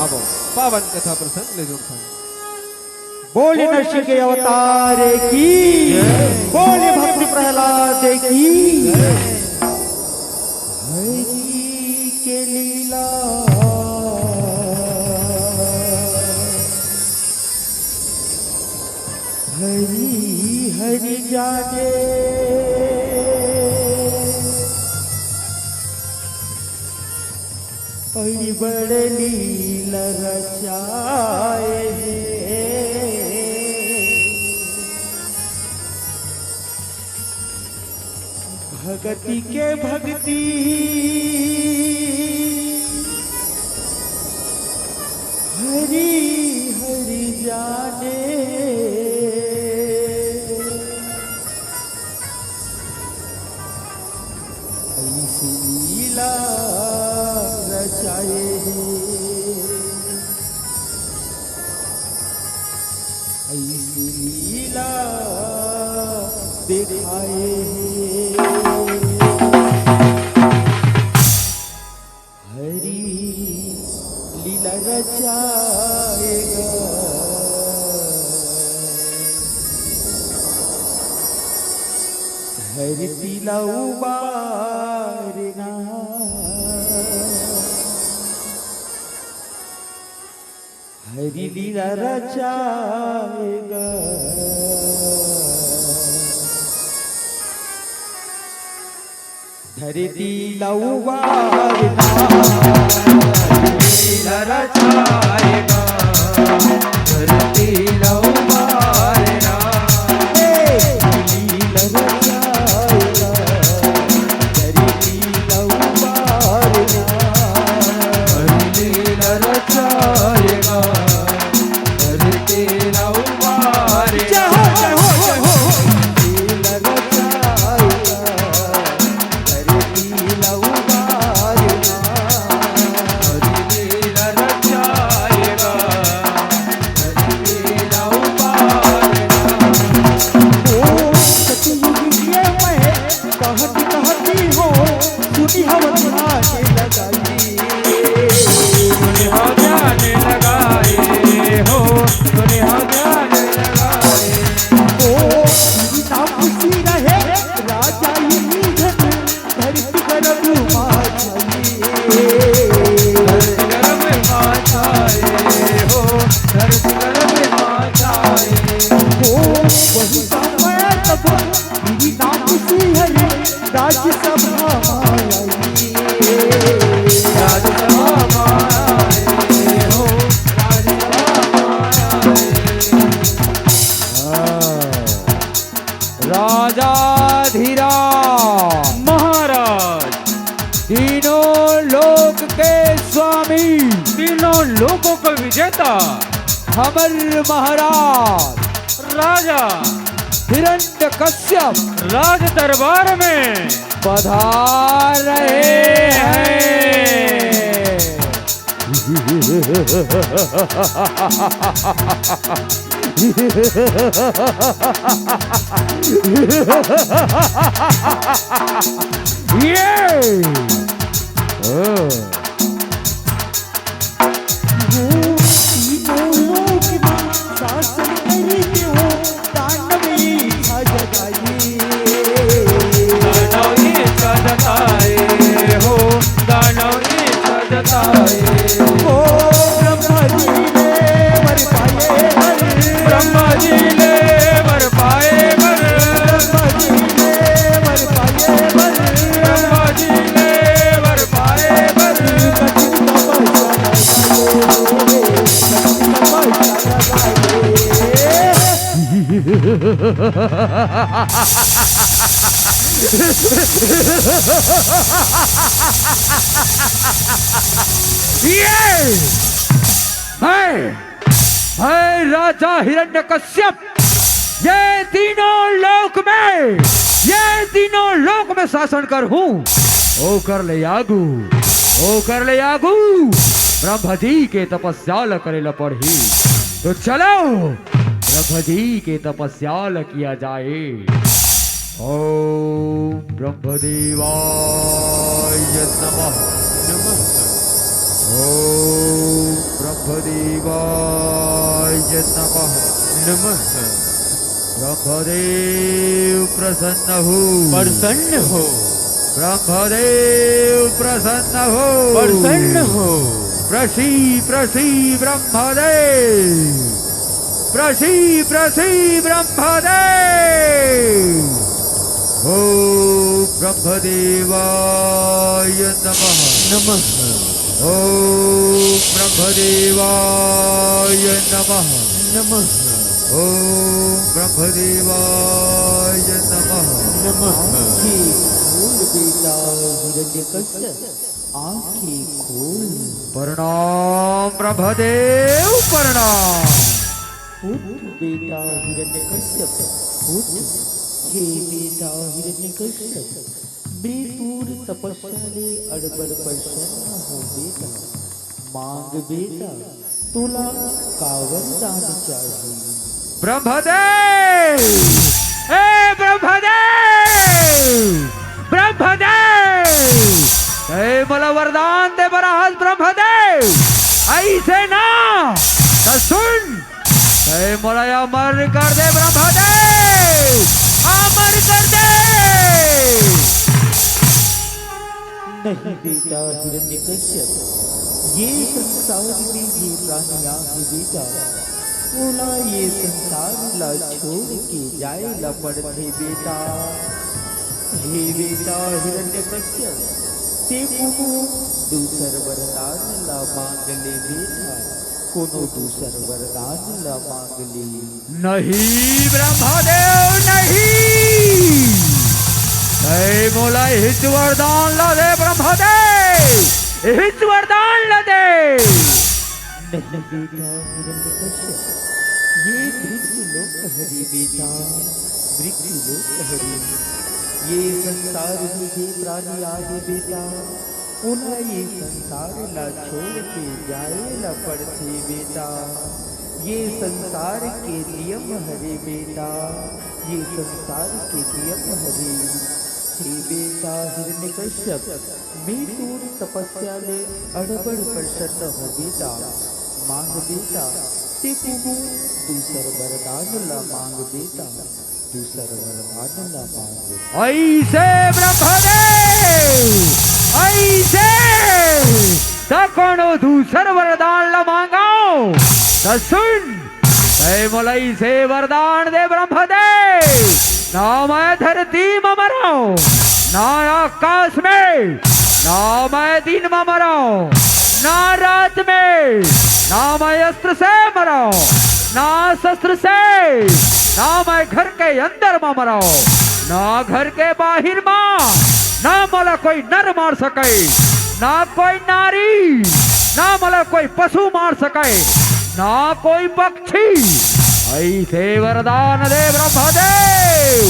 आवो पावन कथा प्रसंग ले जोड़ खाए। बोले नरसिंह के अवतार की, बोले भक्ति प्रहलाद की। हरि के लीला हरि हरि जाने, हरि बड़े लीला रचाए भगति के भक्ति हरि हरि जाने, ऐसी लीला रचाए ऐसी लीला दिखाए। हरि लीला रचाएगा, हरि लीला उबारना, हरि लीला रचाएगा, धरती लौवारना, लीला रचाएगा, धरती लौवारना, लीला रचाएगा, धरती लौवारना, लीला रचाएगा, धरती लौवारना, राजाधिराज महाराज, तीनों लोक के स्वामी, तीनों लोकों का विजेता हमर महाराज राजा हिरण्यकश्यप राज दरबार में पधार रहे हैं। मैं राजा हिरण्यकश्यप ये तीनों लोक में शासन कर हूँ। ओ कर ले आगू ब्रह्मा जी के तपस्या करे ल पढ़ी, तो चलो ब्रह्मा जी के तपस्या किया जाए। ओम ब्रह्मदेवाय नमः। ओम ब्रह्मदेवाय नमः। नमः। ब्रह्मदेव प्रसन्न हो, प्रसन्न हो, ब्रह्मदेव प्रसन्न हो, प्रसन्न हो। प्रसी प्रसी ब्रह्मदेव, प्रसी प्रसी ब्रह्मदेव। ओ ब्रह्मदेवाय नमः। नमः। ओ ब्रह्मदेवाय नमः। नमः। ओ ब्रह्मदेवाय नमः। नमः। आँखें खोल बेटा हिरण्यकश्यप, आँखें खोल। प्रणाम ब्रह्मदेव प्रणाम। उठ बेटा हिरण्यकश्यप, उठ। हे बेटा हिरण्यकश्यप, बेतूर तपस्या ने अड़बड़ प्रसन्न हो बेटा। मांग बेटा, तुला कावर दान चाहिए। ब्रह्मदेव, ए ब्रह्मदेव, ब्रह्मदेव, ए मला वरदान दे बराहस ब्रह्मदेव। ऐसे ना तो सुन, ए मला अमर कर दे ब्रह्मदेव, अमर कर दे। नहीं बेटा हिरण्यकश्यप, ये संसार में ये प्राणियां है बेटा। बोला ये संसार ला छोड़ के जाए ला पड़ते बेटा। हे बेटा हिरण्यकश्यप, ते कोनो दूसर वरदान ला मांग ले बेटा, कोनो दूसर वरदान ला मांग ले। नहीं ब्रह्मदेव नहीं, ऐ मोला हिच वरदान ला दे ब्रह्मदेव, हिच वरदान ला दे। नहीं बेटा हिरण्यकश्यप, ये वृक्ष लोक हरि बेटा, वृक्ष लोक हरि। ये संसार में ये प्राणी आगे बेटा, उन्हें ये संसार ला छोड़ के जाए ला पड़ते बेटा। ये संसार के नियम हरे बेटा, ये संसार के नियम हरे। हे बेटा हिरण्यकश्यप, मैं तूर तपस्या में अड़बड़ प्रसन्न हो बेटा। मांग बेटा, ते कोनो दूसर वरदान ला मांग बेटा, दूसर वरदान ला मांग। ऐसे ब्रह्मदेव, ऐसे तो कोनो दूसर वरदान ला मांगाओ तो सुन, ऐ मोला ऐसे वरदान दे ब्रह्मदेव। ना मैं धरती में मराऊं, ना आकाश में, ना मैं दिन में मराऊं, ना रात में, ना मैं अस्त्र से मराऊं, ना शस्त्र से, ना मैं घर के अंदर में मराऊं, ना घर के बाहर में, ना मला कोई नर मार सके, ना कोई नारी, ना मला कोई पशु मार सके, ना कोई पक्षी। ऐसे वरदान दे ब्रह्मदेव,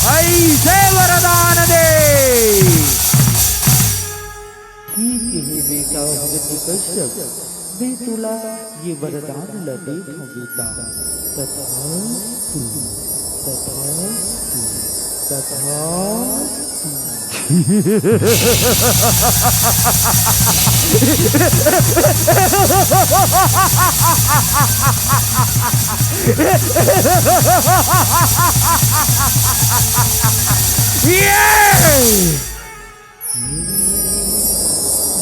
ऐसे वरदान दे। ठीक है बेटा हिरण्यकश्यप, मैं तुला ये वरदान ला देता हूँ बेटा। तथास्तु, तथास्तु, तथास्तु।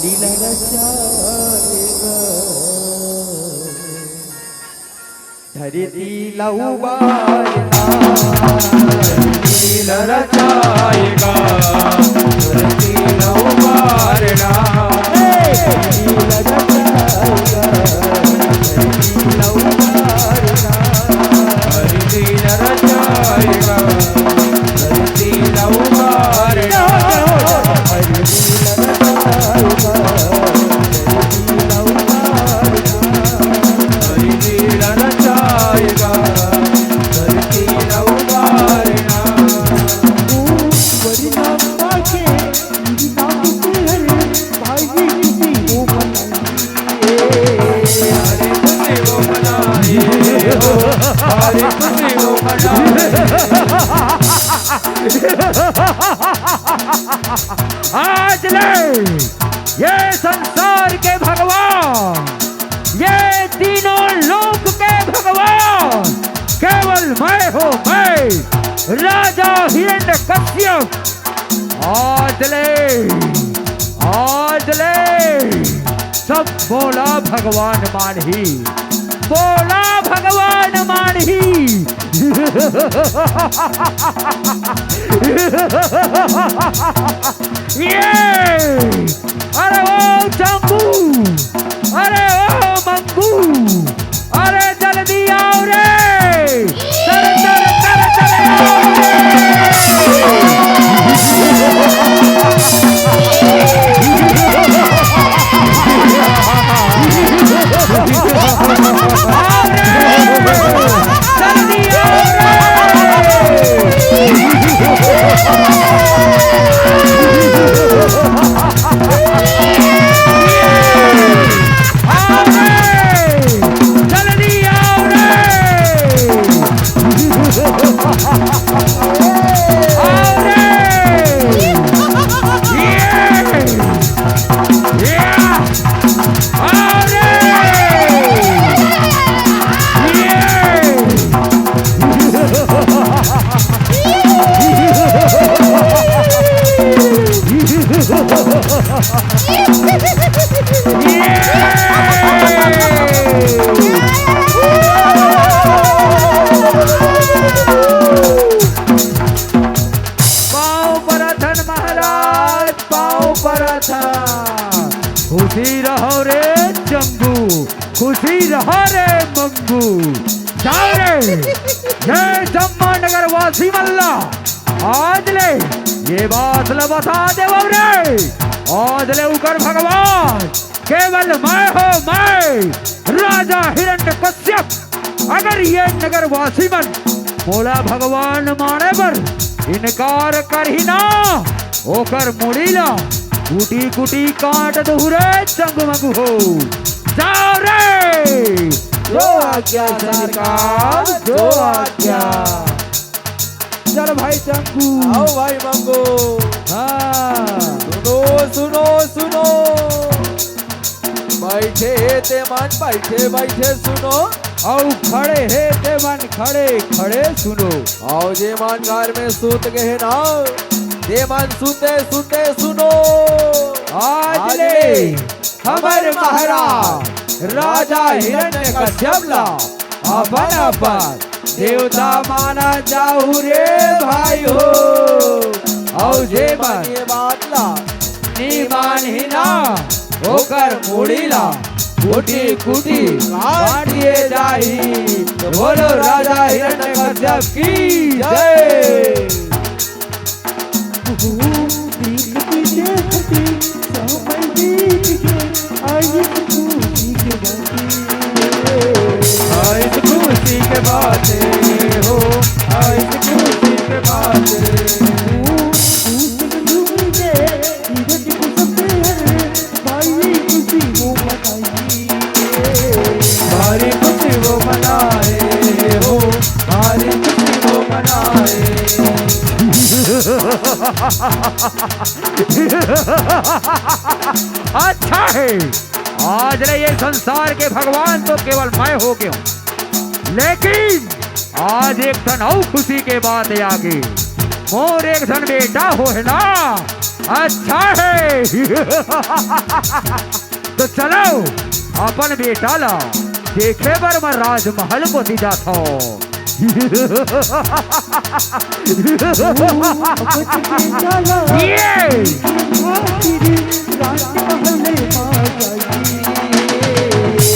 लीला रचाएगा, धरती लउबारना। लीला रचाएगा, धरती लउबारना। लीला रचाएगा, धरती लउबारना। लीला रचाएगा, धरती लउबारना। लीला रचाएगा, धरती लउबारना। आज ले ये संसार के भगवान, ये तीनों लोक के भगवान केवल मैं हो, मैं राजा हिरण्यकश्यप। आज ले सब बोला भगवान मान ही, बोला भगवान मान ही। ये अरे ओ चंबू, अरे ओ मंगू, अरे जल्दी आओ रे, चल चल चल चल आओ रे। खुशी रहो रे चंगू, खुशी रहो रे मंगू। जाओ रे ये जम्मा नगर वासी मल्ला, आज ले ये बात ल बता दे रे, आज ले उकर भगवान केवल मैं हो, मैं राजा हिरण्यकश्यप। अगर ये नगर वासी मन बोला भगवान माने पर इनकार कर ही ना, ओकर मुड़ीला कुटी कुटी काट दो रे चंगमंग हो। जाओ रे, जो आज्ञा सरकार, जो आज्ञा। चल भाई चंगू, आओ भाई मंगू। हाँ सुनो सुनो सुनो, बैठे ते मन बैठे बैठे सुनो, आओ खड़े है ते मन खड़े खड़े सुनो। आओ जे मन घर में सूत गए ना, जे मन सुते सुते सुनो। आज ले हमर महाराज राजा हिरण्यकश्यप ला अपन अपन देवता माना जाऊ रे भाई हो। आओ जे मन ये बात ला नीमान ही ना, होकर मुड़ी ला कुटी कुटी काटिए जाही। तो बोलो राजा हिरण्यकश्यप की जय। आज खुशी के बातें हो, आज खुशी के बातें। भारी खुशी वो मनाए हो, भारी खुशी वो मनाए। अच्छा है, आज ले ये संसार के भगवान तो केवल मैं हो गया, लेकिन आज एक धन और खुशी के बात है आगे, और एक धन बेटा हो है ना। अच्छा है तो चलो अपन बेटा ला देखे बर मैं राजमहल को दी जाता हूँ।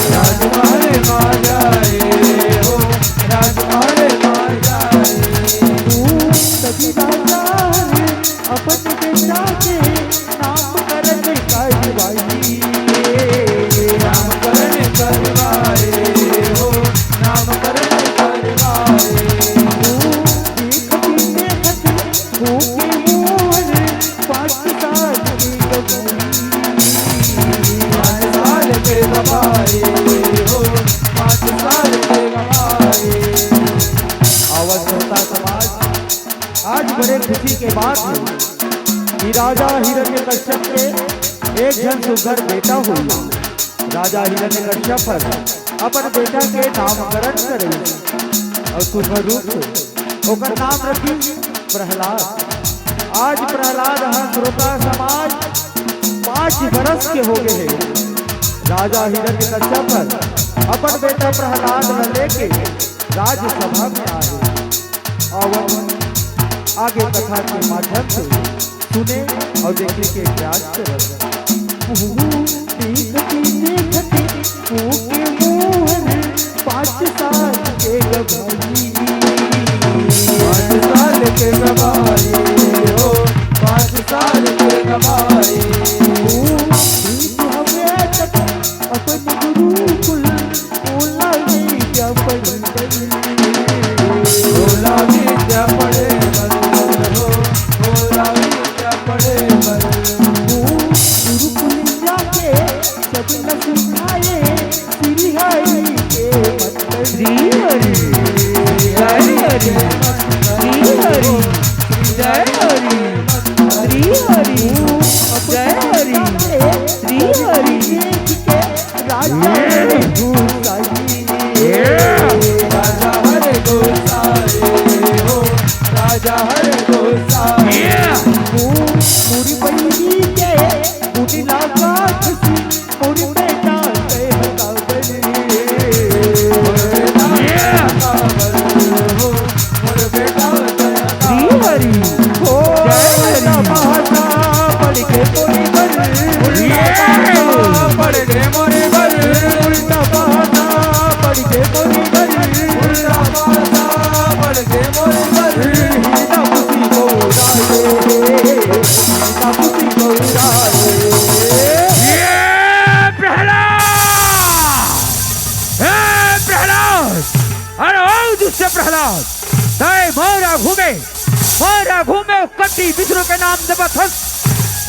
राजमहल मां जाए हो, राजमहल मां जाए। अपन बेटा के नाम करन करवाई, नामकरण करवाए हो, नामकरण करवाए। आज बड़े खुशी के बात है कि राजा हिरण्यकश्यप के एक जन सुघर बेटा हुआ। राजा हिरण्यकश्यप अपन बेटा के नामकरण करे और शुभ रूप से ओकर नाम रखी प्रहलाद। आज प्रहलाद हंसरोका समाज 5 बरस के हो गए हैं। राजा हिरण्यकश्यप पर अपन बेटा प्रहलाद न लेके राज्यसभा में आए। और आगे कथा के माध्यम से सुने और देखने के प्रयास करें। देखते फूके मोहन 5 साल के गवाई, 5 साल के गवाई हो, 5 साल के गवाई। अपन गुरुकुल ओला विद्या पढ़े ओला विद्या पढ़े हो, ओला विद्या पढ़े गुरुकुल जाके सब न सिखाए श्री हरि के मंत्र। श्री हरि हरि हरि श्री हरि जय हरि श्री हरि जय हरि श्री हरि के राजा हरे गोसाई हो, राजा हरे गोसाई पूरी बनी के पूरी लागा खुशी पूरी बेटा के हकावली हो, मोर बेटा श्री हरि हो जय भाषा पढ़ के पूरी बन पढ़ के मोरे बन उल्टा भाषा पढ़ के पूरी बन उल्टा भाषा पढ़ के मोरे बन हिंदा खुशी को राहे हिंदा खुशी को राहे। प्रहलाद अरे ओ दुष्ट प्रहलाद, तय मोरा घूमे कट्टी विष्णु के नाम जबरदस्त।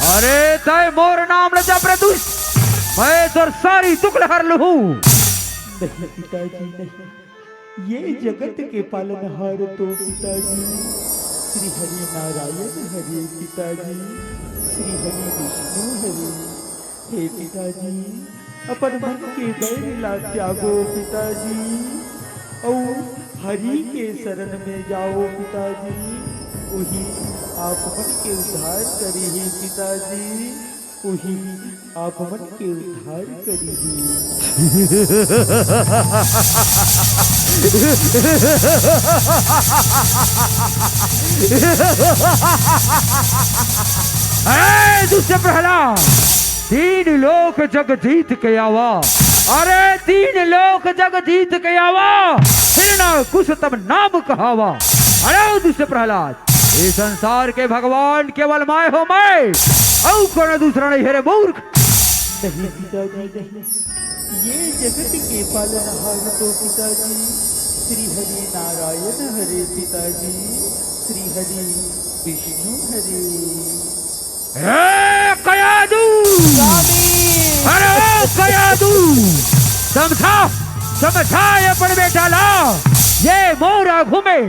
अरे तय मोर नाम ल जब दुष्ट, मैं तोर सारी दुख हर लूं। नहीं पिताजी नहीं, ये जगत के पालनहार तो पिताजी श्री हरि नारायण हरि पिताजी, श्री हरि विष्णु हरि। हे पिताजी अपन मन के बैर ला त्यागो पिताजी, और हरि के शरण में जाओ पिताजी, वही आप मन के उद्धार करी ही पिताजी, वही आप मन के उद्धार करी ही। अरे दुष्ट प्रहलाद, 3 लोक जग जीत के आवा। अरे 3 लोक जग जीत के आवा, फिर ना कुछ तब नाम कहावा। अरे दुष्ट प्रहलाद, इस संसार के भगवान केवल मैं हो, मैं और कोई दूसरा नहीं है रे मूर्ख। नहीं पिताजी नहीं, ये जगत के पालनहार तो पिताजी श्री हरि नारायण हरे पिताजी, श्री हरि विष्णु हरे। कयादू अरे कयादू, समझा अपन बेटा ला, ये मोरा घूमे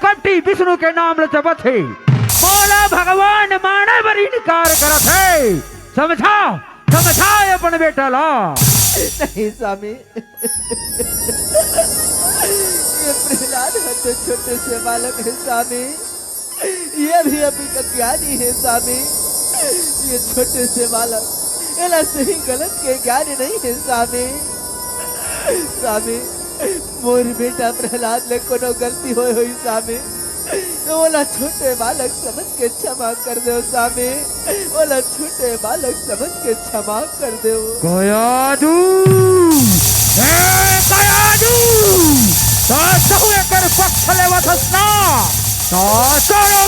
कट्टी विष्णु के नाम ल जपत है, मोला भगवान माने बर इनकार करत है। समझा अपन बेटा ला। नहीं स्वामी, ये प्रहलाद है तो छोटे से बालक है स्वामी, ये भी अभी का ज्ञानी है स्वामी। ये छोटे से बालक एला सही गलत के ज्ञान नहीं है स्वामी। स्वामी मोर बेटा प्रहलाद ले कोनो गलती होई स्वामी, तो बोला छोटे बालक समझ के क्षमा कर दो स्वामी, बोला छोटे बालक समझ के क्षमा कर दो। कयादू तो एकर पक्ष लेवत ना, तो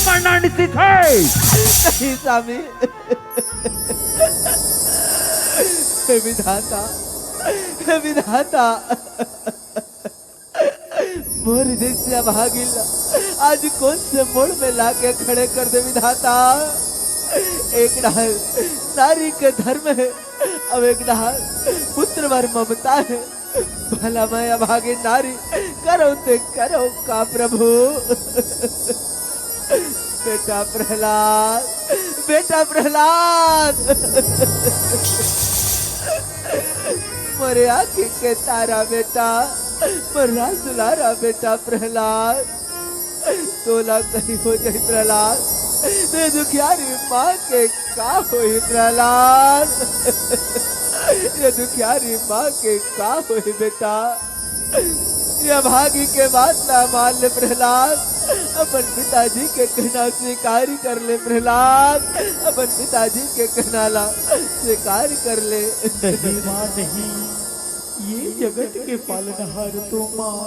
मनंडित है। नहीं स्वामी, हे विधाता मोर जैसे भागिल आज कौन से मोड़ में लाके खड़े कर दे विधाता। एक डाल नारी के धर्म है, अब एक डाल पुत्र वर ममता है। भला मैं अभागी नारी करो ते करो का प्रभु। बेटा प्रहलाद मोरे आंखें के तारा बेटा, मरना सुलारा बेटा प्रहलाद, तोला कहीं हो जाए प्रहलाद, मैं दुखियारी माँ के का होई प्रहलाद, ये दुखियारी माँ के का होई बेटा, ये भागी के बात ना मान ले प्रहलाद, अपन पिताजी के कहना स्वीकार कर ले प्रहलाद, अपन पिताजी के कहना ला स्वीकार कर ले। नहीं माँ नहीं, ये जगत के पालनहार तो माँ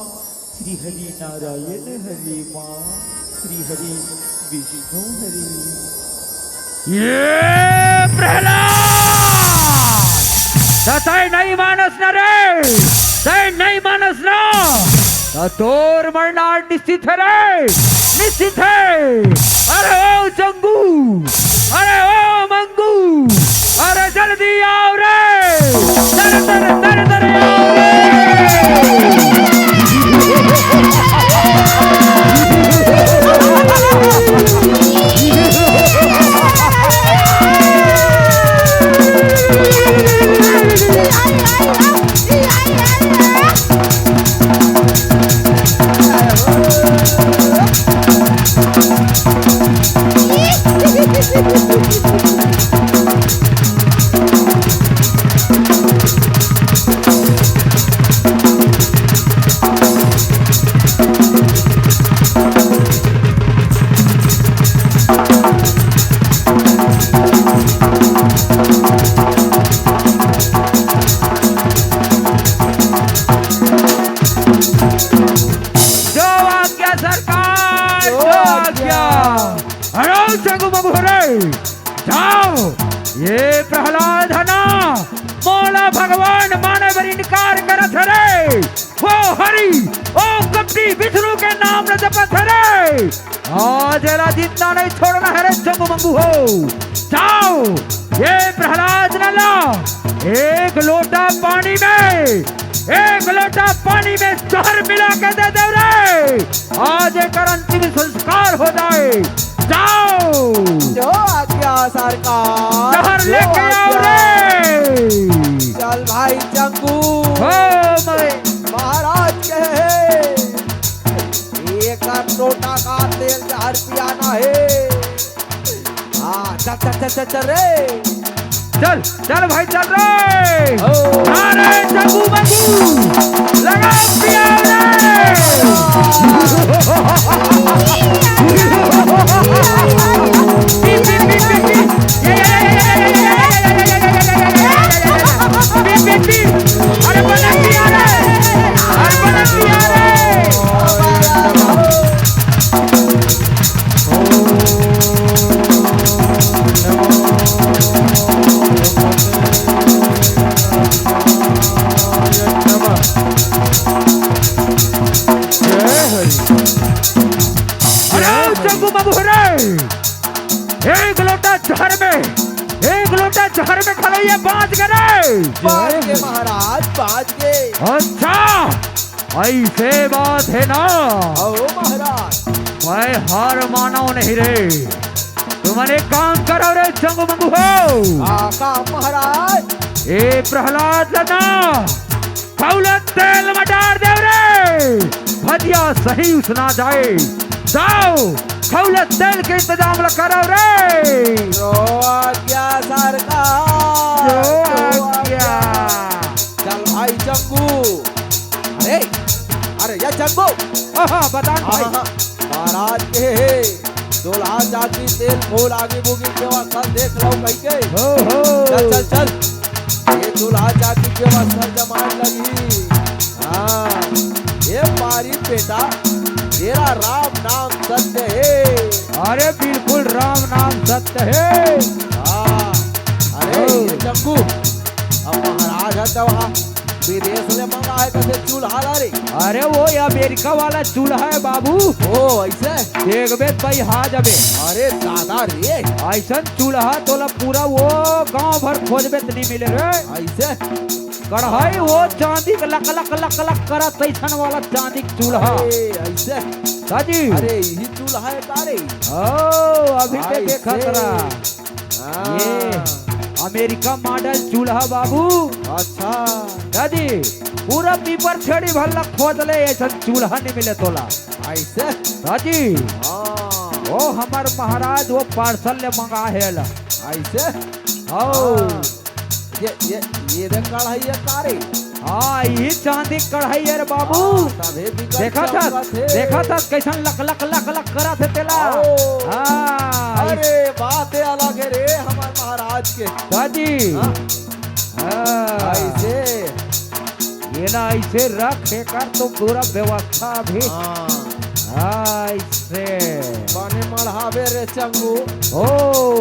श्री हरि नारायण हरि माँ, श्री हरि विष्णु हरि। ये प्रहलाद तय नहीं मानस न रे, तय नहीं मानस ना, तोर मरना निश्चित है रे, निश्चित है। अरे ओ चंगू, अरे ओ मंगू, अरे जल्दी आओ रे, दर दर दर दर आओ रे। जाओ, ये प्रहलाद है ना, मौला भगवान माने पर इनकार करत रे, वो हरि ओ कपटी विष्णु के नाम न जपत रे, आज एला जिंदा नहीं छोड़ना है रे चंगू मंगू हो। जाओ, ये प्रहलाद न ला, एक लोटा पानी में, एक लोटा पानी में जहर मिला के दे दे रे, आज एक अंतिम संस्कार हो जाए। जाओ, जो आज्ञा सरकार, जहर लेके आओ रे। चल भाई चंगू, महाराज के एक लोटा का तेल जहर पियाना है। हाँ चल चल चल चल चल रे, चल चल भाई चल रे। अरे चंगू मंगू लगा पिया रे। अरे बना पिया रे, अरे बना पिया रे। एक लोटा जहर में, एक लोटा जहर में खलैया बाज गए, बाज के महाराज बाज के। अच्छा ऐसे बात है ना, ओ महाराज मैं हार माना नहीं रे, तुमने काम करो रे चंगू मंगू हो। काम महाराज, ए प्रहलाद लना खौलत तेल मटार दे रे, भजिया सही उसना जाए। जाओ खौलत तेल के इंतजाम करो रे। जो आज्ञा सरकार, जो आज्ञा। चल भाई चंगू, अरे अरे ये चंगू, बता भाई। महाराज के दूल्हा जाति तेल फूल आगे बुगी व्यवस्था देख लो कहीं के। चल चल चल, ये दूल्हा जाति व्यवस्था जमान लगी। हाँ ये पारी बेटा, तेरा राम नाम सत्य है। अरे बिल्कुल राम नाम सत्य है। हाँ अरे ये चंगू, अब महाराज है तो वहाँ विदेश से मंगा है कैसे चूल्हा ला रे। अरे वो अमेरिका वाला चूल्हा है बाबू। ओ ऐसे देखबे भाई हाँ जबे। अरे दादा रे, ऐसा चूल्हा तोला पूरा वो गांव भर खोजबे तो नहीं मिले रे। ऐसे कढ़ाई वो चांदी का लक लक लक लक करा तैसन वाला चांदी का चूल्हा। ऐसे साजी, अरे यही चूल्हा है तारे। ओ अभी ते देखत रहा। अमेरिका मॉडल चूल्हा बाबू। अच्छा दादी पूरा पीपर छेड़ी भल्ला खोद ले, ऐसा चूल्हा नहीं मिले तोला। ऐसे दादी हाँ वो हमार महाराज वो पार्सल ले मंगा है ला। ऐसे आओ ये देख कढ़ाई है कारी। हाँ ये चांदी कढ़ाई है रे बाबू। तभी बिगड़ देखा था कैसन लक लक लक लक करा थे तेला। हाँ अरे बात है अलग है रे हमारे महाराज के। दादी हाँ? हाँ, ऐसे ये ना ऐसे रख कर तो पूरा व्यवस्था भी हाँ ऐसे बने मढ़ावे रे चंगू। ओ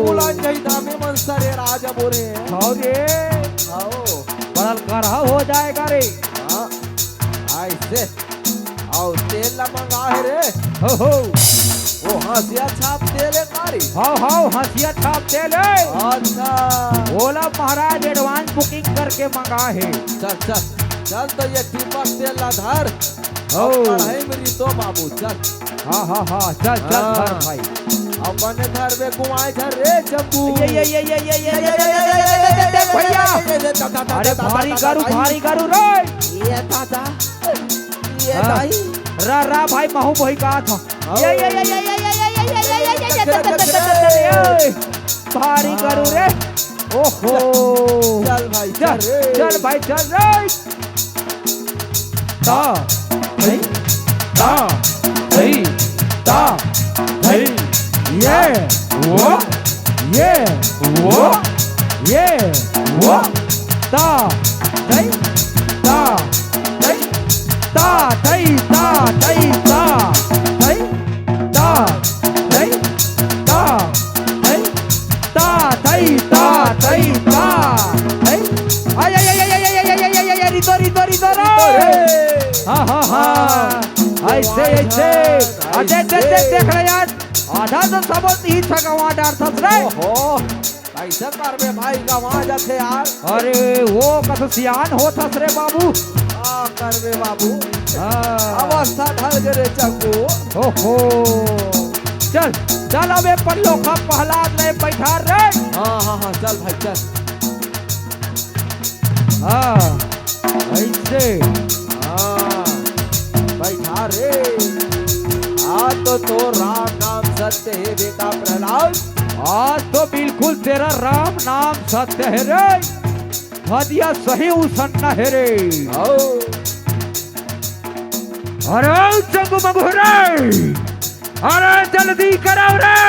बुलान जई दामे मनसा रे राजा बोरे। आओ रे आओ बड़ल करहा हो जाएगा रे। हाँ ऐसे आओ तेल ला मंगा है रे। हो वो हंसिया छाप तेल है कारी। हाउ हंसिया छाप दे ले। अच्छा बोला महाराज एडवांस बुकिंग करके मंगा है। चल चल चल तो ये टीपक तेल ला धर। ओ कढ़ाई में तो बाबू चल। हाँ चल हाँ। धर भाई। अब बने धर में घुमाए धर रे चंपू। ये भैया अरे भारी गारू रे। ये दादा ये हाँ। दाई रा भाई महू भाई कहा था। भारी गारू रे। ओहो चल भाई चल भाई चल रे। ता भाई ता भाई ता भाई ये वो ता भाई ता भाई ता भाई ता भाई ता भाई ता भाई ता भाई ता भाई ता भाई ता भाई आय रितो रे। हाँ ऐसे देख रहे यार आधा तो सब ही छगवा डार थस रे। ओहो कैसे करबे भाई गवा जाते यार। अरे वो कस सियान हो थस रे बाबू। करबे बाबू हाँ। अवस्था ढल गए रे चंगू। ओहो चल अबे पर लोखा पहलाद ले बैठा रे। हाँ चल भाई चल। हाँ ऐसे हाँ बैठा रे। आज तो राम नाम सत्य है बेटा प्रहलाद। आज तो बिल्कुल तेरा राम नाम सत्य है रे। हदिया सही उसन्ना है रे। अरे चंगू मंगू रे, अरे जल्दी करो रे।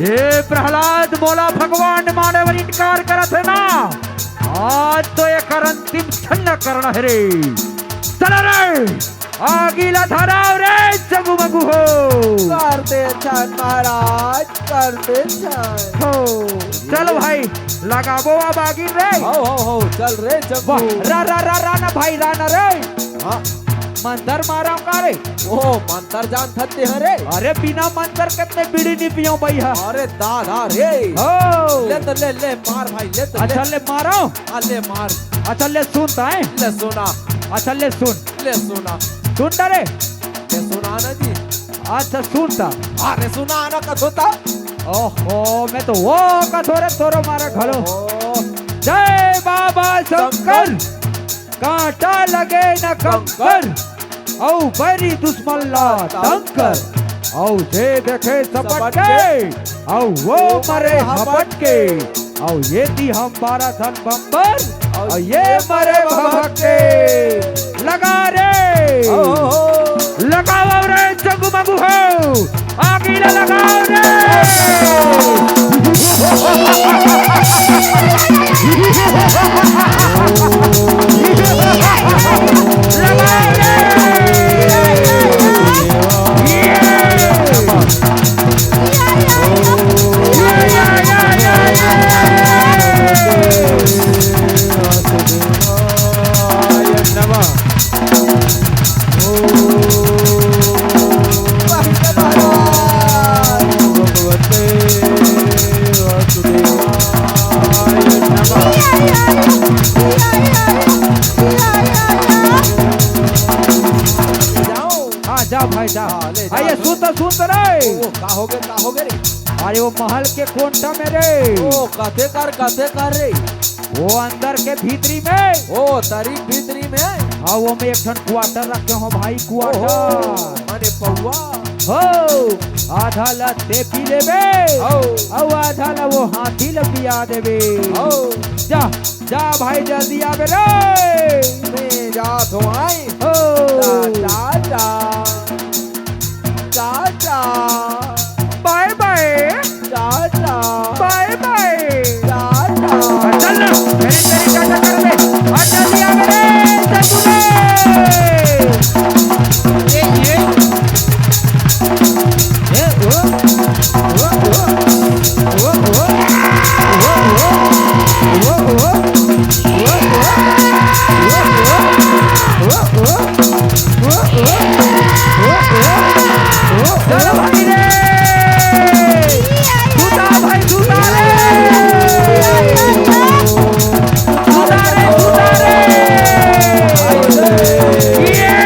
ये प्रहलाद मोला भगवान माने वर इनकार करत है ना। आज तो एक अंतिम छन्न करना है रे। चल रे आगीला धराव रे चंगू मंगू हो। करते छन महाराज करते छन। हो चल भाई लगाबो अब आगी रे। हो चल रे वाह चंगू। रा ना भाई रा ना रे। हाँ मंतर मारा का रे। ओ मंतर जान थते हैं रे। अरे बिना मंतर कितने बीड़ी नहीं पियो भैया। अरे दादा रे हो ले तो ले मार भाई ले तो अच्छा ले मारो। ले मार। अच्छा ले सुनता है। ले सुना अच्छा ले सुन सुनता रे। ले सुना ना जी। अच्छा सुनता। अरे सुना ना कथोता। ओहो मैं तो वो कथोरे तोरो मारा घलो। ओहो जय बाबा शंकर कांटा लगे न कंकर औ बरी दुश्मन ला टंकर औ जे देखे सपट के औ वो मरे हपट के औ ये दी हम 12 थन बम्बर औ ये मरे भभक के। लगा रे लगाओ रे चंगू मंगू हो आगीला लगाओ रे। जा भाई जा। हाँ, ले जा। आइए सुन तो रे। का हो गए रे। अरे वो महल के कोंटा में रे, ओ कथे कर रे, वो अंदर के भीतरी में, ओ तारी भीतरी में, हाँ वो में एक ठन क्वार्टर रखे हो भाई, क्वार्टर माने पौवा, हो आधा लत्ते पी लेबे, ओ आधा ला वो हाथी ला पिया देबे। ओ जा जा भाई जल्दी आवे रे, मैं जात हूँ आई, हो tata tata bye bye tata bye bye. Tata. चल ना मेरी तेरी टाटा कर दे, और जल्दी आवे रे चंदू रे। चलो भाई रे, झूठा भाई झूठा रे, झूठा रे झूठा रे, ये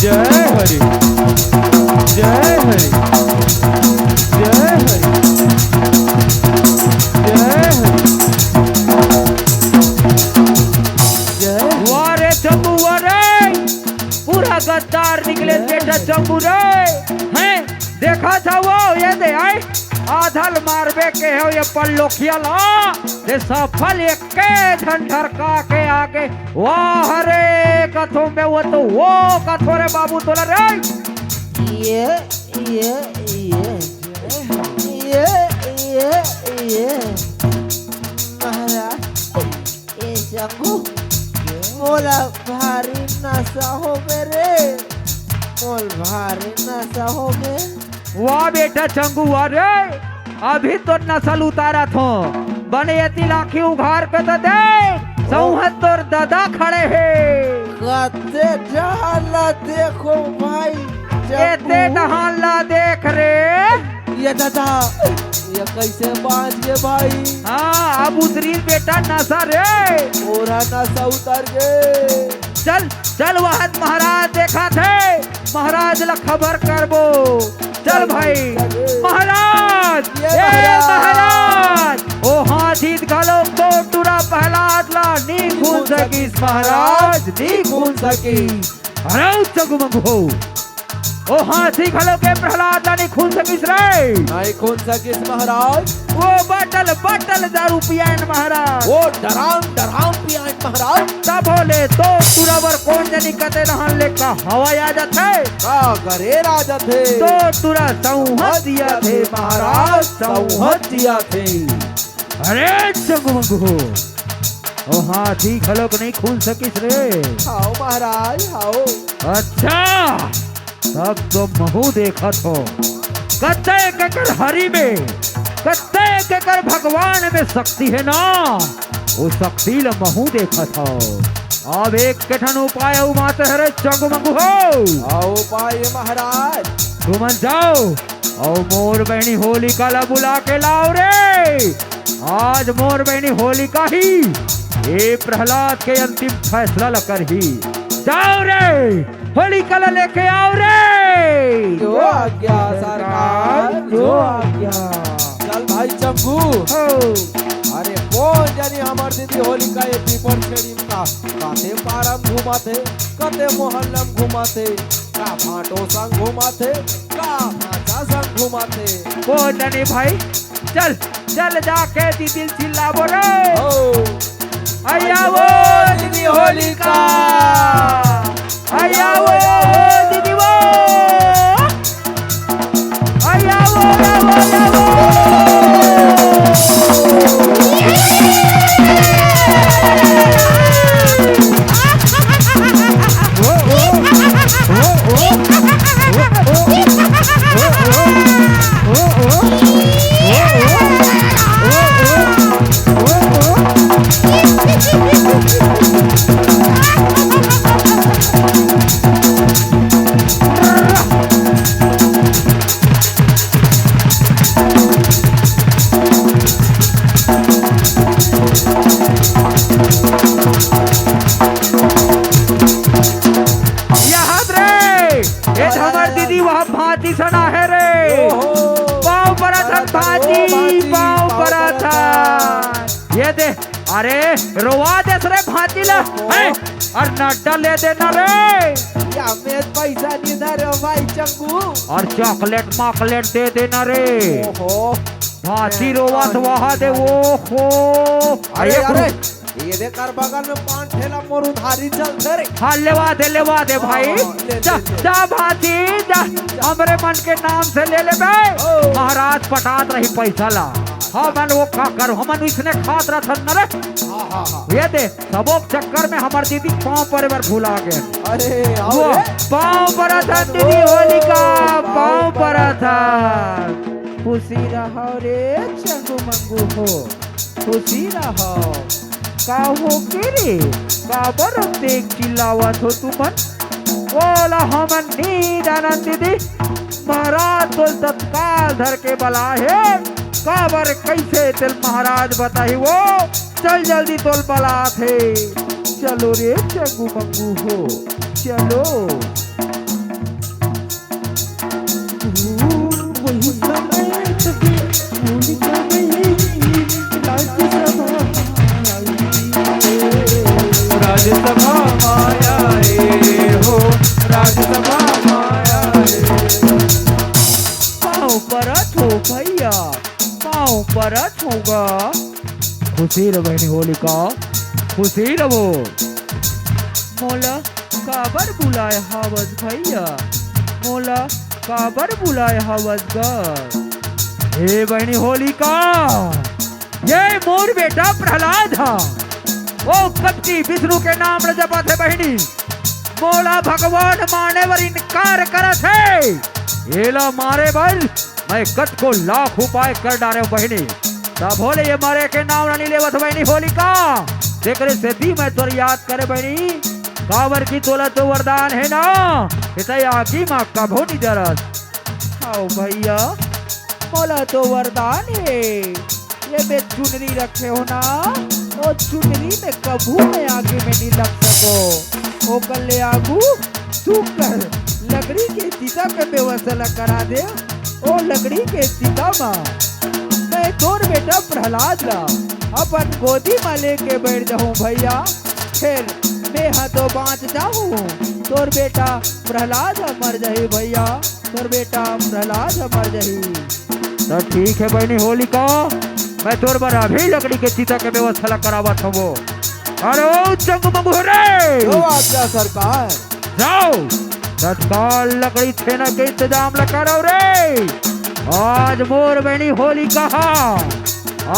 जय हरि जय हरि जय हरि जय हरि जय। वाह रे चंबू वाह रे, पूरा गद्दार निकले बेटा चंबू रे, हैं देखा था वो ये दे आए आधल मारबे के हो ये पल्लोखिया ला ये सफल एक के झंझर का के आगे। वाह रे कथों में वो तो वो कथों रे बाबू तोला रे, ये ये ये महाराज ये शंभू मोला भारी नशा हो गए रे, मोल भारी नशा हो गए। वाह बेटा चंगू वाह रे, अभी तो नस्ल उतारा थो बने यति लाखी उघार पे तो दे सौहत तोर दादा खड़े है, कते डाला देखो भाई एते डहानला देख रे। ये दादा ये कैसे बांध के भाई, हाँ अब उतरी बेटा नशा रे, पूरा नशा उतर गए। चल चल वहत महाराज देखा थे, महाराज ला खबर करबो। चल भाई महाराज, ये महाराज ओ हाथी घलो तो टूरा पहलाद ला नी खून सकीस महाराज, नी खून सकीस। अरे चगमग हो ओ हाथी घलो के प्रहलाद ला नी खून सकीस रे, नहीं खून सकिस महाराज, वो बटल बटल दारू पियान महाराज, वो डराम पियान महाराज। तब बोले तो तुरावर कौन जनी कते रहन ले का हवा आ जाते, का करे राजा थे, तो तुरा सौहत दिया थे महाराज, सौहत दिया थे। अरे चगमगो ओ हाथी खलोक नहीं खून सकिस रे, आओ महाराज आओ। अच्छा तब तो महू देखत हो, कते ककर हरि में कते ककर भगवान में शक्ति है ना, वो शक्ति ल महू देखत हो। अब एक कठन उपाय माते हरे चगमगु हो, आओ पाए महाराज। तुम जाओ और मोर बहनी होलिका ला बुला के लाओ रे, आज मोर बहनी होलिका ही ये प्रहलाद के अंतिम फैसला ल कर ही। जाओ रे होलिका ला लेके आओ रे, जो आज्ञा सरकार, जो आज्ञा। चल भाई चंगू, अरे कौन जानी हमार दीदी होलिका ये पीपर छेड़ी का काते पारम घुमाते, कते मोहल्लम घुमाते, का भाटो संग घुमाते, का भाटा संग घुमाते। कौन जानी भाई, चल चल जाके दीदी चिल्लाबो रे, आया वो दीदी होलिका, आया वो दीदी वो, आया वो आया वो। किसन आहे रे पाव पराठन भाजी पाव पराठन ये दे अरे रोवा देस रे भाजीला और नड्डा ले देना रे यामें पैसा नहीं दे रे भाई चंगू और चॉकलेट मॉकलेट दे देना रे ओहो भाजी रोवा तो वहाँ दे वो हो अरे ये दे कर बगल में 5 ठेला मोर उधारी चल रे हाँ लेवा दे भाई जा जा भाजी जा हमरे मन के नाम से ले ले बे महाराज पटात रही पैसा ला हाँ मन वो खा कर हमन इसने खात रहा था न रे ये दे सबों चक्कर में हमार दीदी पाँव पर बार भूला गए अरे वो पाँव पर था दीदी होलिका पाँव पर था खुशी रहो रे चंगू मंगू हो खुशी रहो का हो के रे का बर देख चिल्लावत हो तुमन बोला हमन नींद आनंद दीदी महाराज तो तत्काल धर के बला है काबर कैसे तिल महाराज बताई वो चल जल्दी तोल बला थे चलो रे चंगू मंगू हो चलो वही समय तभी होलिका राज्यसभा माया रे हो राज्यसभा माया रे पाँव परत हो भैया पाँव परत होगा खुशी रहो बहनी होलिका खुशी रहो मोला काबर बुलाए हवस भैया मोला काबर बुलाए हवस गर हे बहनी होलिका ये मोर बेटा प्रहलाद है वो कपटी विष्णु के नाम रे जपा थे बहनी मोला भगवान माने वर इनकार करत है एला मारे बल मैं कट को लाख उपाय कर डाले बहनी तब बोले ये मारे के नाम नहीं लेवत बहनी होलिका जेकरे से दी मैं तोर याद करे बहनी कावर की तोला तो वरदान है ना इतना आगी माँ कभो नहीं जरत आओ भैया बोला तो वरदान है ये बे चुनरी रखे हो ना वो चुनरी में कभू में आगे में नहीं लग सको ओ कल आगू तू कर लकड़ी के सीता के व्यवस्था करा दे ओ लकड़ी के सीता में मैं तोर बेटा प्रहलाद ला अपन गोदी में लेके बैठ जाऊं भैया फिर मैं हाथों बाँच जाऊं तोर बेटा प्रहलाद मर जाही भैया तोर बेटा प्रहलाद मर जाही तो ठीक है बहनी होलिका मैं तोर बार अभी लकड़ी के सीता के व्यवस्था करावत हूँ अरे ओ चंग मंगू रे जो आज्ञा सरकार जाओ तत्काल लकड़ी छेना के इंतजाम लगाओ रे आज मोर बहनी होलिका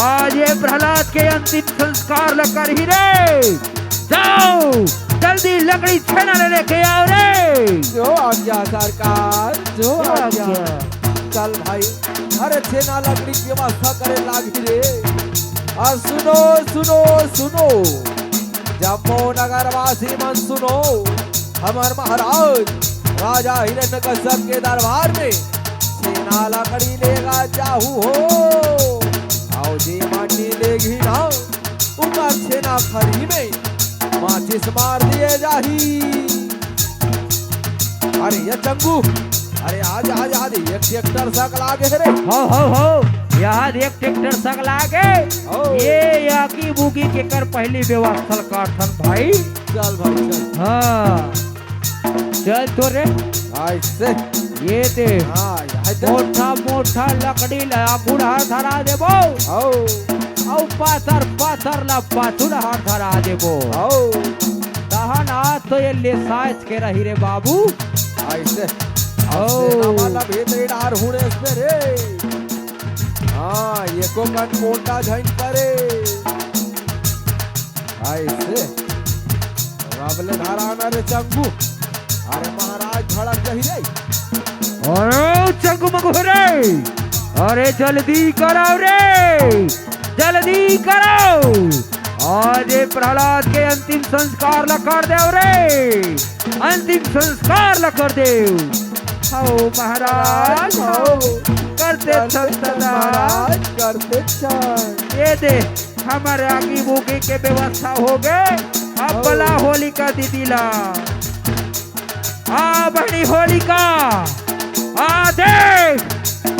आज ये प्रहलाद के अंतिम संस्कार लकर ही रे जाओ जल्दी लकड़ी छेना लेके आओ रे जो आज्ञा सरकार जो आज्ञा चल भाई अरे छेना लकड़ी की व्यवस्था करे लागी रे और सुनो सुनो सुनो जम्मू नगर वासी मन सुनो हमार महाराज राजा हिरण्यकश्यप के दरबार में छेना लकड़ी लेगा जाहू हो आओ जी माटी लेगी ना उनका छेना खरी में माचिस मार दिए जाही अरे ये चंगू अरे आज आज आज एक ट्रैक्टर सक लागे रे हो याद एक ट्रैक्टर सक लागे ये याकी बुगी के कर पहली व्यवस्था करथन भाई चल भाई चल हाँ चल तो रे ऐसे ये दे मोटा मोटा लकड़ी ला बुढ़ा धरा देबो औ पाथर पाथर ला पाथुर हाथ धरा देबो तहन आज तो ये ले साइज के रही रे बाबू ऐसे वाला भीतर डार हुने इसमें रे हाँ ये को कन मोटा झइन करे ऐसे रावले धारा रे चंगू अरे महाराज भड़क जही रे अरे चंगू मंगू रे अरे जल्दी करो रे जल्दी करो आज ये प्रहलाद के अंतिम संस्कार ला कर दे रे अंतिम संस्कार ला कर दे आओ महाराज आओ करते महाराज करते चल ये दे हमारे आगे बुगी के व्यवस्था हो गए अब बला होलिका दीदी ला आ बहनी होलिका देख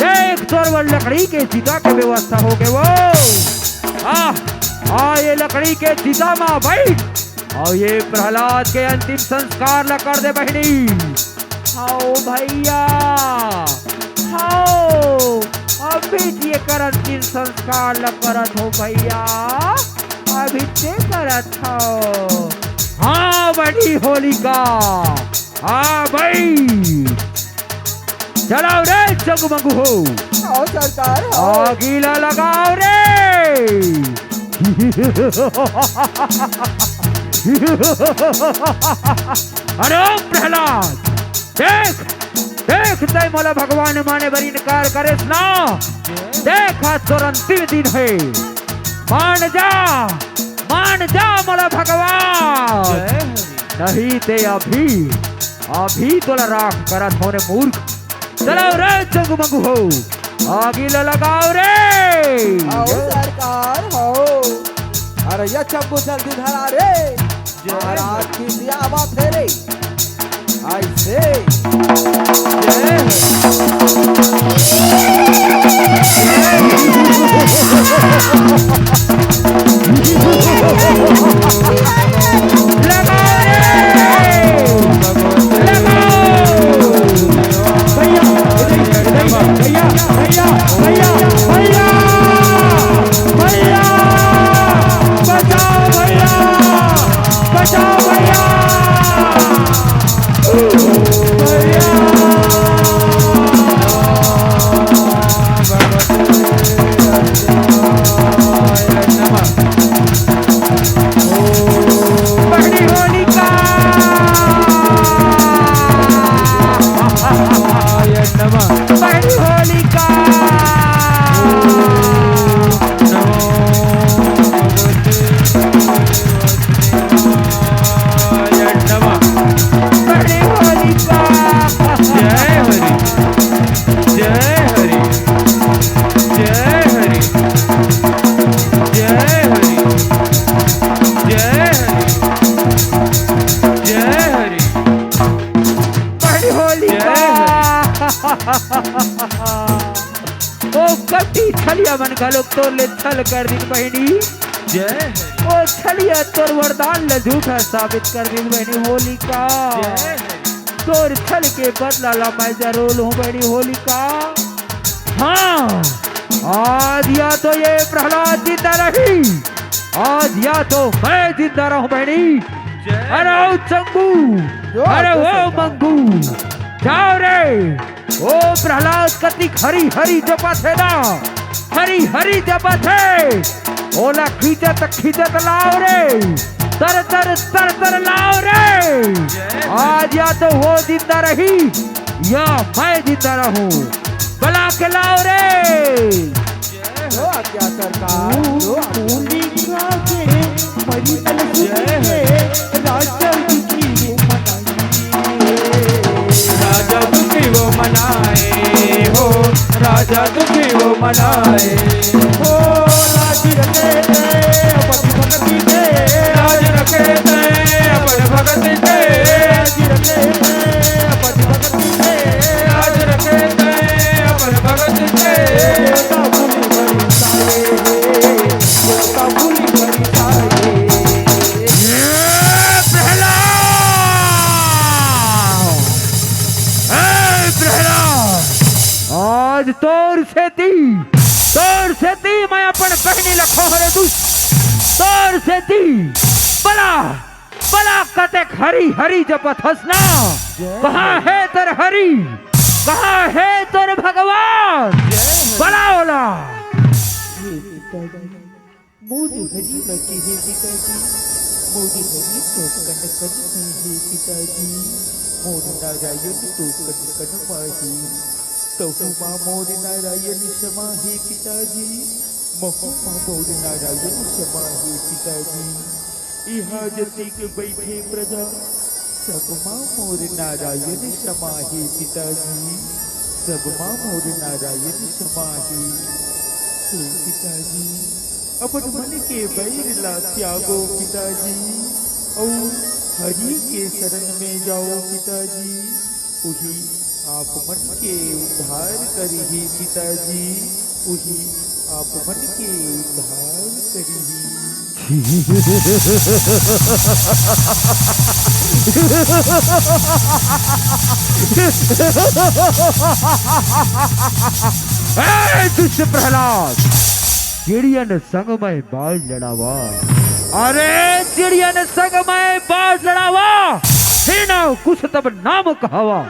देख तोर वो लकड़ी के चिता के व्यवस्था हो गए वो ये लकड़ी के चिता में बैठ और ये प्रहलाद के अंतिम संस्कार ला कर दे बहनी। आओ भैया आओ अभी ये कर अंतिम संस्कार ला करत हो भैया अभी ते करत हो। हाँ बड़ी होलिका हाँ भाई चलाओ रे जगमगू हो आओ सरकार गीला लगाओ रे अरे प्रहलाद देख देख तय मोला भगवान माने बरी इनकार करे ना देख आज तोर अंतिम दिन है मान जा मोला भगवान नहीं ते अभी तोला राख करत होने मूर्ख। चलो रे जगमगू हो गीला लगाओ रे आओ सरकार हो अरे ये चंपू जल्दी धरा रे महाराज की सियावा फेरे ऐसे लगाओ भैया भैया भैया भैया भैया बचाओ भैया बचाओ भैया बड़ी होलिका बड़ी होलिका बड़ी होलिका जय हरि जय हरि जय हरि जय हरि जय हरि जय हरि बड़ी होलिका ओ कटी छलिया मन का लोग तो ले छल कर दी बहनी जय हरि ओ छलिया तोर वरदान ले झूठा साबित कर दी बहनी होलिका जय हरि तोर छल के बदला ला मैं जरूर हूँ बहनी होलिका। हाँ आज या तो ये प्रहलाद जिंदा रही आज या तो मैं जिंदा रहूं बहनी। अरे ओ चंगू अरे वो मंगू जाओ रे ओ प्रहलाद कति हरी हरी जपा थे ना हरी हरी जपा थे ओला खींचत लाओ रे तर तर तर तर लाओ रे आज या तो वो जिंदा रही या मैं जिंदा रहूं बला के लाओ रे। हो आज्ञा सरकार हो होलिका के परिमल सुने राजा दुखी वो मनाए हो राजा दुखी वो मनाए हो राज रखे अपन भगती दे राज रखे अपन भगती दे राज रखे अपन भगती दे राज रखे अपन भगती दे आज तोर से ती मैं अपन बहनी लखो रे तू तोर से ती बला बला कतेक हरी हरी जपत हसना कहाँ है तर हरी कहाँ है तर भगवान बला ओला मोदी हरी लगे हे पिताजी मोदी हरी तो कन कन में हे पिताजी मोदी नारायण तो कन कन माही तो माँ मोर नारायण क्षमा हे पिताजी महुमा मोर नारायण क्षमा हे पिताजी यहाँ जतिक बैठे प्रजा सब माँ मोर नारायण क्षमा हे पिताजी सब माँ मोर नारायण क्षमा हे पिताजी अपन मन के बैर ला त्यागो पिताजी और हरि के शरण में जाओ पिताजी वही आप मन के उद्धार करिही पिताजी, वही आप मन के उद्धार करिही। ए दुष्ट प्रहलाद, चिड़ियन संग में बाज लड़ावा। अरे चिड़ियन संग में बाज लड़ावा, सेना कुछ तब नाम कहावा।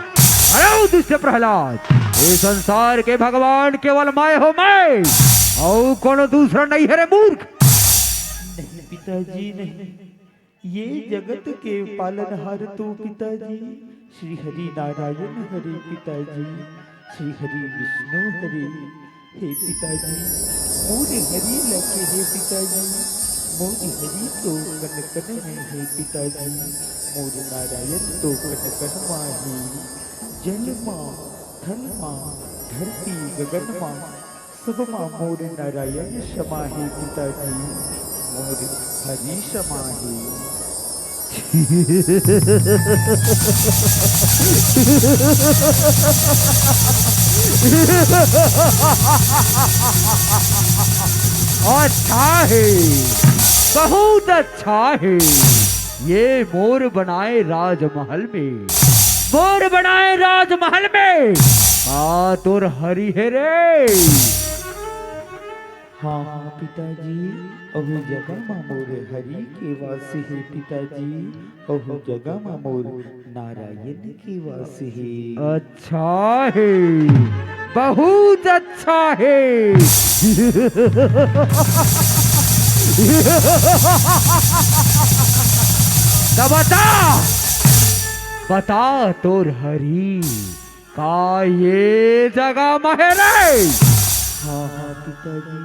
अरे दुष्ट प्रहलाद, ये संसार के भगवान केवल मैं हो मैं, और कोनो दूसरा नहीं है रे मूर्ख। नहीं पिताजी नहीं, ये जगत के पालनहार तो पिताजी श्री हरि नारायण हरे पिताजी, श्री हरि विष्णु हरे। हे पिताजी मोरे हरि लगे हे पिताजी, मोरे हरि तो कन कन में है पिताजी, मोरे नारायण तो कन कन माही। जल माँ थल माँ धरती गगन माँ, सब माँ मोरे नारायण क्षमा है पिताजी, मोरे हरि क्षमा है। अच्छा है, बहुत अच्छा है। ये मोर बनाए राजमहल में, मोर बनाए राजमहल में। हाँ तोर हरि है रे। हाँ हाँ पिताजी, अहु जगह माँ मोर हरि के वासी है पिताजी, अहु जगह माँ मोर नारायण के वासी है। अच्छा है, बहुत अच्छा है। तो बता तोर हरि का ये जगह महरे। हाँ हाँ पिताजी,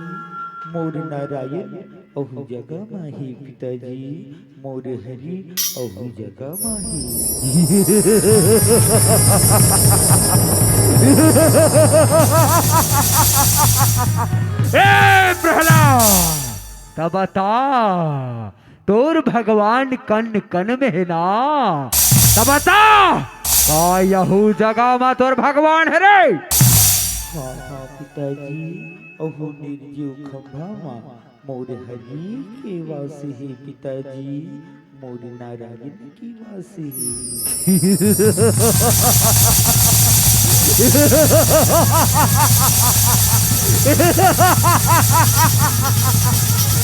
मोर नारायण अहु जगह माही पिताजी, मोर हरि अहु जगह माही। ए प्रहलाद, तब बता तोर भगवान कन कन में है ना, तब बता का यहू जगह में तोर भगवान है रे। हाँ हाँ पिताजी, अहु निर्जीव खंभा माँ मोर हरि के वासी है पिताजी, मोर नारायण की वासी है।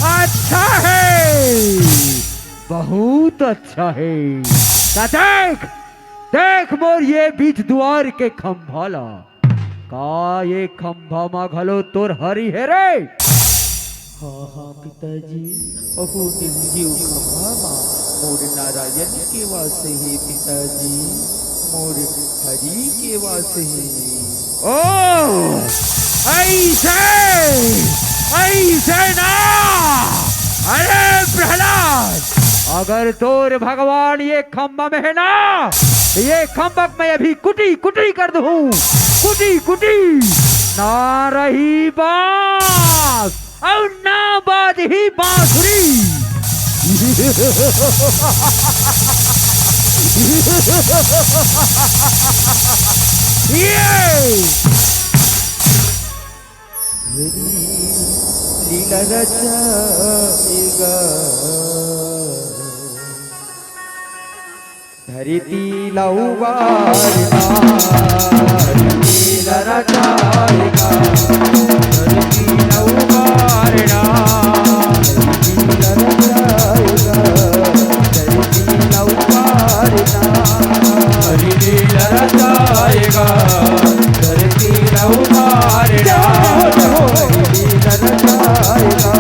अच्छा है, बहुत अच्छा है। ता देख देख मोर ये बीच द्वार के खंभा ला, का ये खंभा मा घलो तोर हरि है रे। हाँ हाँ पिताजी, अहु निर्जीव खंभा माँ मोर नारायण के वासे है पिताजी, मोर हरि के वासे है। ओ ऐसे ऐसे ना। अरे प्रहलाद, अगर तोर भगवान ये खंभा में है ना, ये खंभक मैं अभी कुटी कुटी कर दूं, कुटी कुटी। ना रही बात और ना बात ही बांसुरी। हरि लीला रचाएगा, धरती लौवारना, लीला रचाएगा, धरती लौवारना, लीला रचाएगा, धरती लौवारना, लीला रचाएगा, धरती लौवारना, लीला रचाएगा,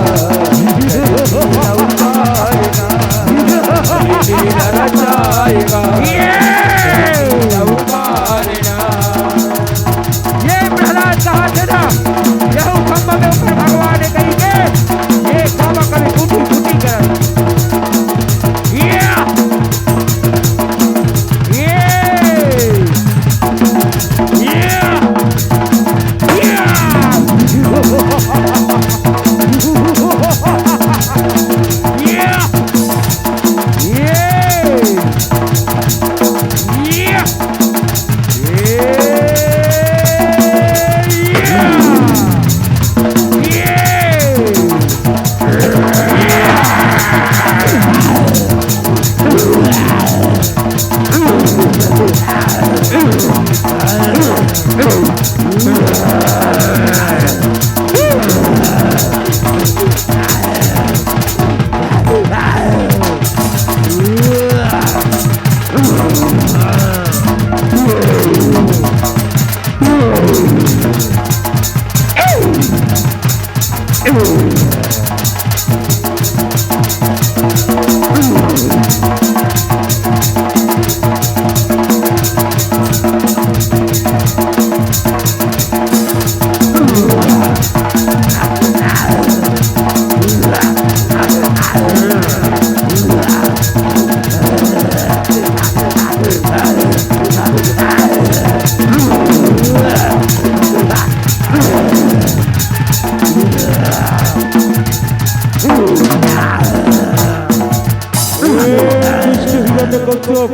धरती लौवारना, लीला रचाएगा,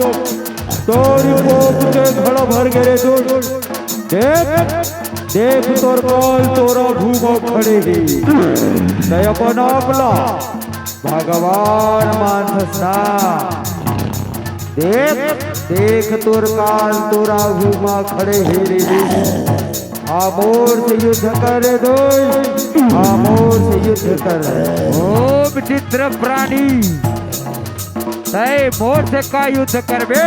तोरी पोप के घड़ा भर गए तो देख देख तोर काल तोरा घूमो खड़े ही तय अपन अपना भगवान मानसा देख देख तोर काल तोरा घूमा खड़े ही रे आमोर से युद्ध कर दो आमोर से युद्ध कर ओ विचित्र प्राणी तय मोर से का युद्ध करबे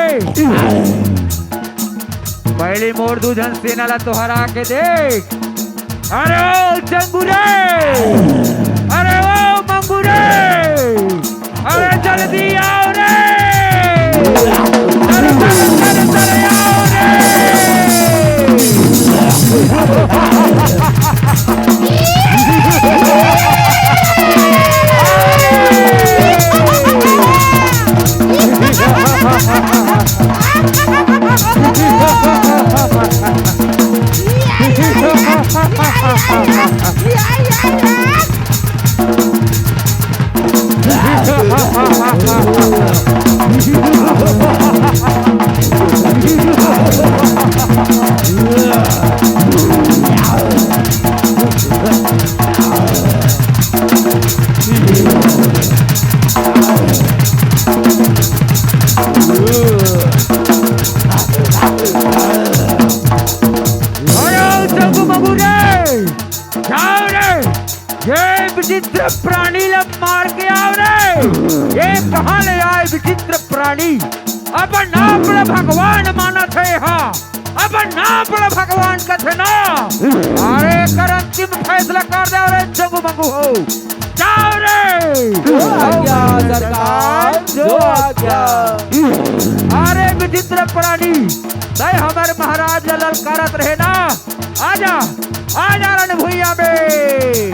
पहली मोर दूधन सेना ला तो हरा के देख अरे ओ चंगुरे अरे ओ मंगुरे अरे जल्दी आओ रे अरे चल आओ रे विचित्र प्राणी लब मार के आओ रे ये कहाँ ले आए विचित्र प्राणी अब नाम पर भगवान माना थे हाँ अब नाम पर भगवान का थे ना अरे कर अंतिम फैसला कर दे और जगू मंगू हो जाओ रे आज्ञा सरकार जो आज्ञा अरे विचित्र प्राणी तय हमारे महाराज ललकारत रहे ना आजा आजा रण भुइया में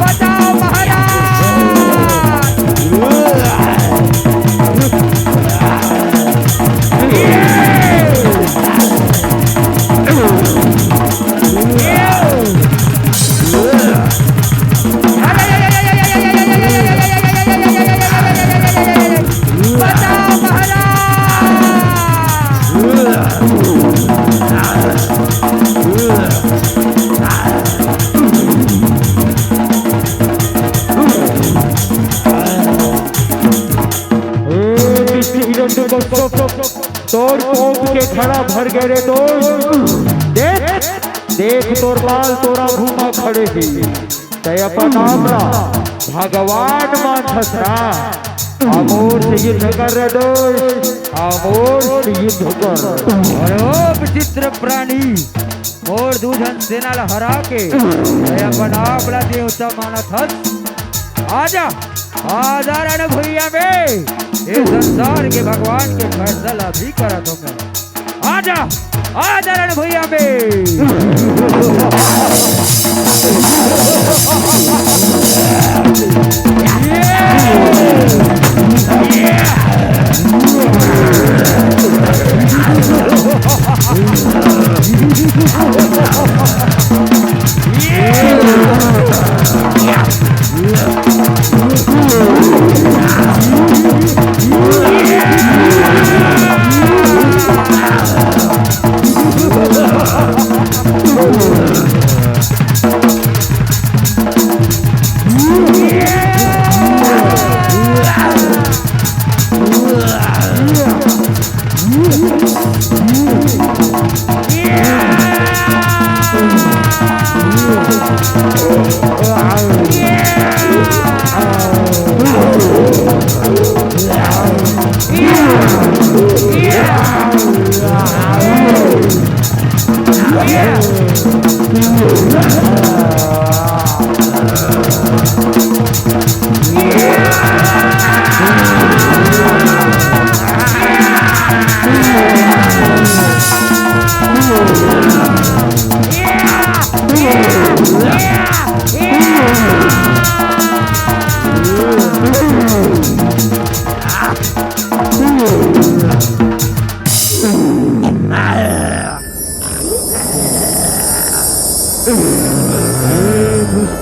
बचाओ महाराज तोर पोप के खड़ा भर गए रे तो देख देख तोर बाल तोरा घूमा खड़े ही तय अपन नामरा भगवान मानसरा आमोर से युद्ध कर रे दो आमोर से युद्ध कर अरे ओ विचित्र प्राणी और दूधन सेना ला हरा के तय अपन आपला देवता माना था आजा आजा रण भुइया में ये संसार के भगवान के फैसला भी करा दूंगा आजा आजा रण भुइया में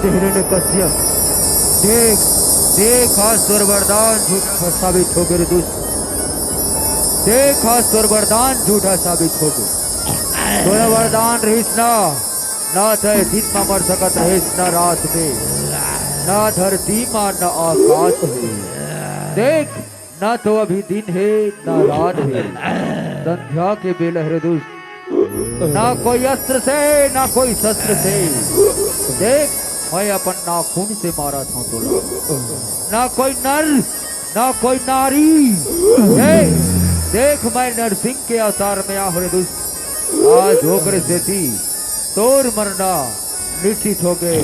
हिरण्यकश्यप, देख देख असुर वरदान झूठा साबित हो गए रे दुष्ट। देख असुर वरदान झूठा साबित हो गए। तोरा वरदान रहीस ना थे दिन में मर सकत रहीस न रात में, न धरती में न आकाश में। देख न तो अभी दिन है न रात है, संध्या के बेला है रे दुष्ट। ना कोई अस्त्र से ना कोई शस्त्र से, देख मैं अपन नाखून से मारा था तोला। ना कोई नर ना कोई नारी, देख मैं नरसिंह के आसार में आ रे दुष्ट। आज होकर से थी तोर मरना निश्चित हो गए,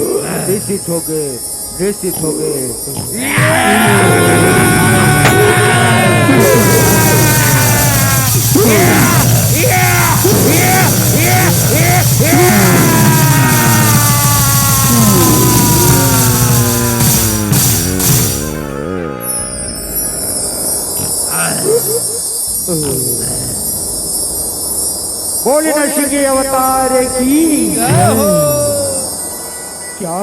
निश्चित हो गए, निश्चित हो गए। बोले नरसिंह के अवतार की क्या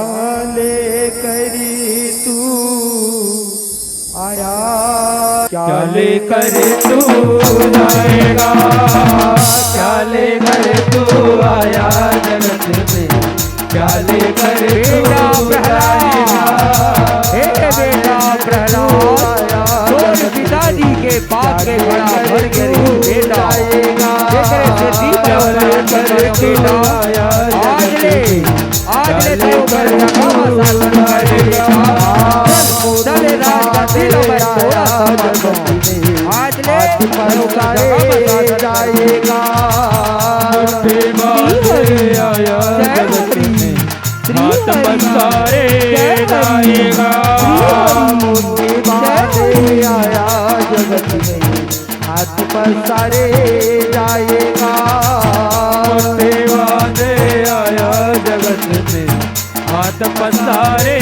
ले करी तू आया, क्या ले कर तू जाएगा, क्या ले कर तू आया जगत में, क्या ले कर तू जाएगा। हे बेटा प्रहलाद, तोर पिताजी के पाप के बड़ा भर के बेटा आज ले तो कर चले राज का दिल में थोड़ा आज ले पसारे जाएगा। हाथ पसारे जाएगा, मोती बांधे आया जगत में, हाथ पसारे जाएगा। मोती बांधे आया जगत में, हाथ पसारे